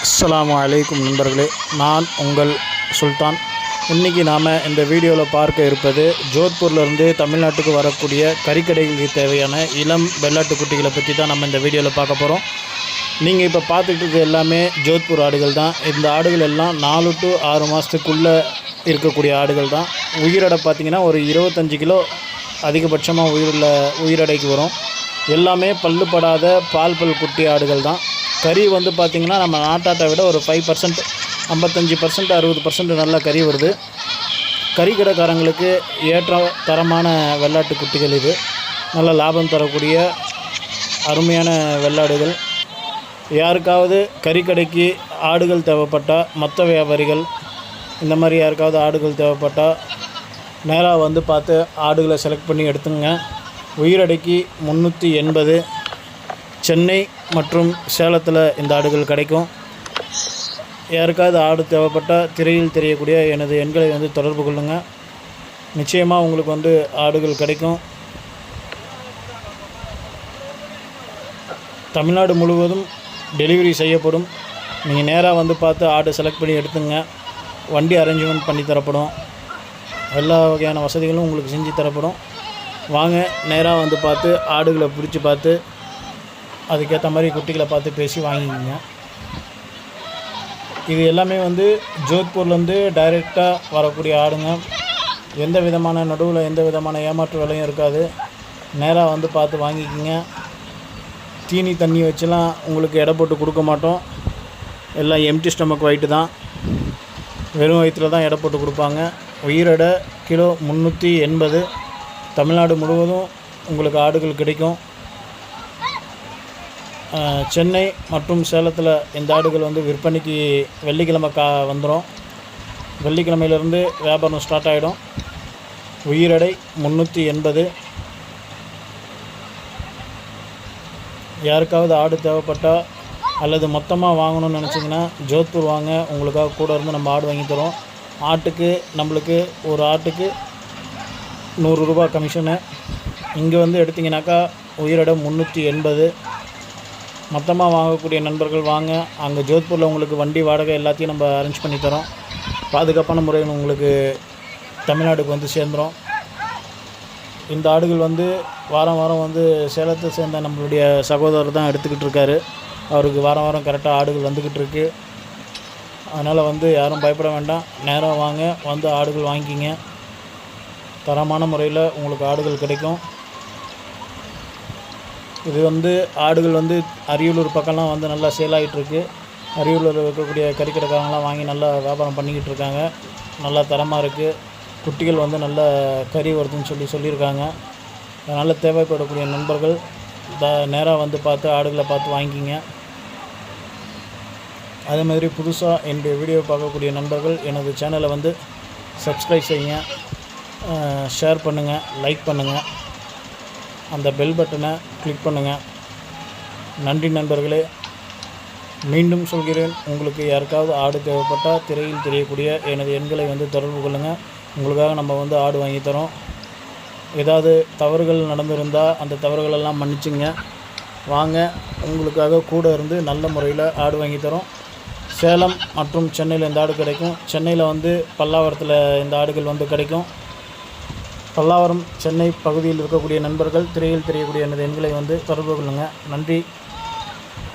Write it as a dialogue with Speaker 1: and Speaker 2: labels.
Speaker 1: அஸ்ஸலாமு அலைக்கும் நண்பர்களே, நான் உங்கள் சுல்தான். இன்றைக்கி நாம் இந்த வீடியோவில் பார்க்க இருப்பது ஜோத்பூர்லேருந்து தமிழ்நாட்டுக்கு வரக்கூடிய கறிக்கடைகளுக்கு தேவையான இளம் வெள்ளாட்டுக்குட்டிகளை பற்றி தான் நம்ம இந்த வீடியோவில் பார்க்க போகிறோம். நீங்கள் இப்போ பார்த்துக்கிட்டு இருக்கிறது எல்லாமே ஜோத்பூர் ஆடுகள் தான். இந்த ஆடுகள் எல்லாம் 4 to 6 மாதத்துக்குள்ளே இருக்கக்கூடிய ஆடுகள் தான். உயிரடை பார்த்திங்கன்னா ஒரு 25 கிலோ அதிகபட்சமாக உயிரடைக்கு வரும். எல்லாமே பல்லுப்படாத பால் குட்டி ஆடுகள் தான். கறி வந்து பார்த்திங்கன்னா நம்ம நாட்டாட்டை விட ஒரு 5%, 55%, 60% நல்ல கறி வருது. கறிக்கடைக்காரங்களுக்கு ஏற்ற தரமான வெள்ளாட்டு குட்டிகள் இது. நல்ல லாபம் தரக்கூடிய அருமையான வெள்ளாடுகள். யாருக்காவது கறிக்கடைக்கு ஆடுகள் தேவைப்பட்டால், மொத்த வியாபாரிகள் இந்த மாதிரி யாருக்காவது ஆடுகள் தேவைப்பட்டால் நேராக வந்து பார்த்து ஆடுகளை செலக்ட் பண்ணி எடுத்துங்க. உயிரடைக்கு 380. சென்னை மற்றும் சேலத்தில் இந்த ஆடுகள் கிடைக்கும். யாருக்காவது ஆடு தேவைப்பட்டால் திரையில் தெரியக்கூடிய எனது எண்களை வந்து தொடர்பு கொள்ளுங்கள். நிச்சயமாக உங்களுக்கு வந்து ஆடுகள் கிடைக்கும். தமிழ்நாடு முழுவதும் டெலிவரி செய்யப்படும். நீங்கள் நேராக வந்து பார்த்து ஆடு செலக்ட் பண்ணி எடுத்துங்க. வண்டி அரேஞ்ச்மெண்ட் பண்ணி தரப்படும். எல்லா வகையான வசதிகளும் உங்களுக்கு செஞ்சு தரப்படும். வாங்க, நேராக வந்து பார்த்து ஆடுகளை பிடிச்சி பார்த்து அதுக்கேற்ற மாதிரி குட்டிகளை பார்த்து பேசி வாங்கிக்கோங்க. இது எல்லாமே வந்து ஜோத்பூர்லேருந்து டைரெக்டாக வரக்கூடிய ஆடுங்க. எந்த விதமான நடுவில் எந்த விதமான ஏமாற்று வேலையும் இருக்காது. நேராக வந்து பார்த்து வாங்கிக்கோங்க. தீனி தண்ணி வச்சுலாம் உங்களுக்கு எடை போட்டு கொடுக்க மாட்டோம். எல்லாம் எம்டி ஸ்டமக் வயிட்டு தான், வெறும் வயிற்றில் தான் எடை போட்டு கொடுப்பாங்க. உயிரெடை கிலோ 380. தமிழ்நாடு முழுவதும் உங்களுக்கு ஆடுகள் கிடைக்கும். சென்னை மற்றும் சேலத்தில் இந்த ஆடுகள் வந்து விற்பனைக்கு வெள்ளிக்கிழமை வந்துடும். வெள்ளிக்கிழமையிலேருந்து வியாபாரம் ஸ்டார்ட் ஆகிடும். உயிரெடை 380. யாருக்காவது ஆடு தேவைப்பட்டால் அல்லது மொத்தமாக வாங்கணும்னு நினச்சிங்கன்னா ஜோத்பூர் வாங்க. உங்களுக்காக கூட இருந்து நம்ம ஆடு வாங்கி தரோம். ஆட்டுக்கு நம்மளுக்கு ஒரு ஆட்டுக்கு 100 ரூபா கமிஷனு. இங்கே வந்து எடுத்திங்கனாக்கா உயிரெடை 380. மொத்தமாக வாங்கக்கூடிய நண்பர்கள் வாங்க. அங்கே ஜோத்பூரில் உங்களுக்கு வண்டி வாடகை எல்லாத்தையும் நம்ம அரேஞ்ச் பண்ணி தரோம். பாதுகாப்பான முறையில் உங்களுக்கு தமிழ்நாடுக்கு வந்து சேர்ந்துடும். இந்த ஆடுகள் வந்து வாரம் வாரம் வந்து சேலத்தை சேர்ந்த நம்மளுடைய சகோதரர் தான் எடுத்துக்கிட்டு இருக்காரு. அவருக்கு வாரம் வாரம் கரெக்டாக ஆடுகள் வந்துக்கிட்டு இருக்கு. அதனால் வந்து யாரும் பயப்பட வேண்டாம். நேராக வாங்க, வந்து ஆடுகள் வாங்கிக்கிங்க. தரமான முறையில் உங்களுக்கு ஆடுகள் கிடைக்கும். இது வந்து ஆடுகள் வந்து அரியலூர் பக்கம்லாம் வந்து நல்லா சேல் ஆகிட்டுருக்கு. அரியலூரில் இருக்கக்கூடிய கறிக்கடைக்காரங்களாம் வாங்கி நல்லா வியாபாரம் பண்ணிக்கிட்டு இருக்காங்க. நல்லா தரமாக இருக்குது. குட்டிகள் வந்து நல்ல கறி வருதுன்னு சொல்லியிருக்காங்க. அதனால் தேவைப்படக்கூடிய நண்பர்கள் நேராக வந்து பார்த்து ஆடுகளை பார்த்து வாங்கிக்கிங்க. அதே மாதிரி புதுசாக என்னுடைய வீடியோ பார்க்கக்கூடிய நண்பர்கள் எனது சேனலை வந்து சப்ஸ்கிரைப் செய்யுங்க, ஷேர் பண்ணுங்கள், லைக் பண்ணுங்கள், அந்த பெல் பட்டனை கிளிக் பண்ணுங்கள். நன்றி நண்பர்களே. மீண்டும் சொல்கிறேன், உங்களுக்கு யாருக்காவது ஆடு தேவைப்பட்டால் திரையில் தெரியக்கூடிய எனது எண்களை வந்து தொடர்பு கொள்ளுங்கள். உங்களுக்காக நம்ம வந்து ஆடு வாங்கி தரோம். ஏதாவது தவறுகள் நடந்திருந்தால் அந்த தவறுகளெல்லாம் மன்னிச்சுங்க. வாங்க, உங்களுக்காக கூட இருந்து நல்ல முறையில் ஆடு வாங்கி தரோம். சேலம் மற்றும் சென்னையில் இந்த ஆடு கிடைக்கும். சென்னையில் வந்து பல்லாவரத்தில் இந்த ஆடுகள் வந்து கிடைக்கும். பல்லாவரம் சென்னை பகுதியில் இருக்கக்கூடிய நண்பர்கள் திரையில் தெரியக்கூடிய எனது எண்களை வந்து தொடர்பு கொள்ளுங்கள். நன்றி.